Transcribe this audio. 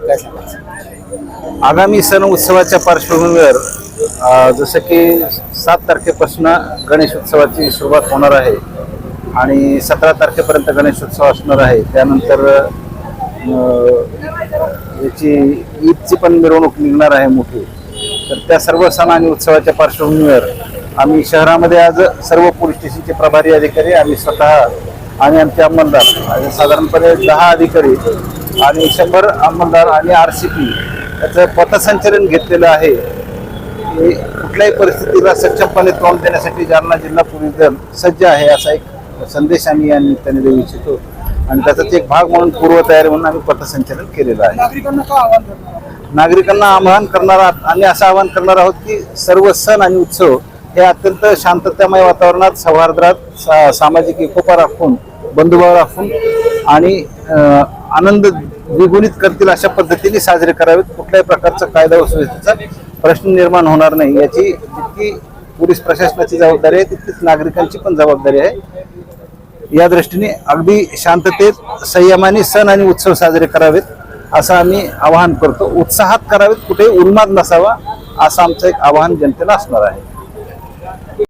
काय सांगायचं? आगामी सण उत्सवाच्या पार्श्वभूमीवर जसं की 7 तारखेपासून गणेश उत्सवाची सुरुवात होणार आहे आणि 17 तारखेपर्यंत गणेशोत्सव असणार आहे. त्यानंतर याची ईदची पण मिरवणूक निघणार आहे मोठी. तर त्या सर्व सण आणि उत्सवाच्या पार्श्वभूमीवर आम्ही शहरामध्ये आज सर्व पोलीस स्टेशनचे प्रभारी अधिकारी, आम्ही स्वतः आणि आमचे अंमलदार साधारणपणे 10 अधिकारी आणि 100 अंमलदार आणि RCP याचं पथसंचलन घेतलेलं आहे. की कुठल्याही परिस्थितीला सक्षमपणे तोंड देण्यासाठी जालना जिल्हा पोलीस दल सज्ज आहे असा एक संदेश आम्ही या निमित्ताने देऊ इच्छितो आणि त्याचाच एक भाग म्हणून पूर्वतयारी म्हणून आम्ही पथसंचलन केलेलं आहे. नागरिकांना आवाहन करणार आम्ही असं आवाहन करणार आहोत की सर्व सण आणि उत्सव हे अत्यंत शांततामय वातावरणात, सौहार्दात, सामाजिक एकोपा राखून, बंधुभाव राखून आणि आनंद द्विगुणित करतील अशा पद्धतीने साजरे करावेत. कुठल्याही प्रकारचा कायदा व सुव्यवस्थेचा प्रश्न निर्माण होणार नाही याची जितकी पोलीस प्रशासनाची जबाबदारी आहे तितकीच नागरिकांची पण जबाबदारी आहे. या दृष्टीने अगदी शांततेत, संयमाने सण आणि उत्सव साजरे करावेत असं आम्ही आवाहन करतो. उत्साहात करावेत, कुठेही उन्माद नसावा असं आमचं एक आवाहन जनतेला असणार आहे.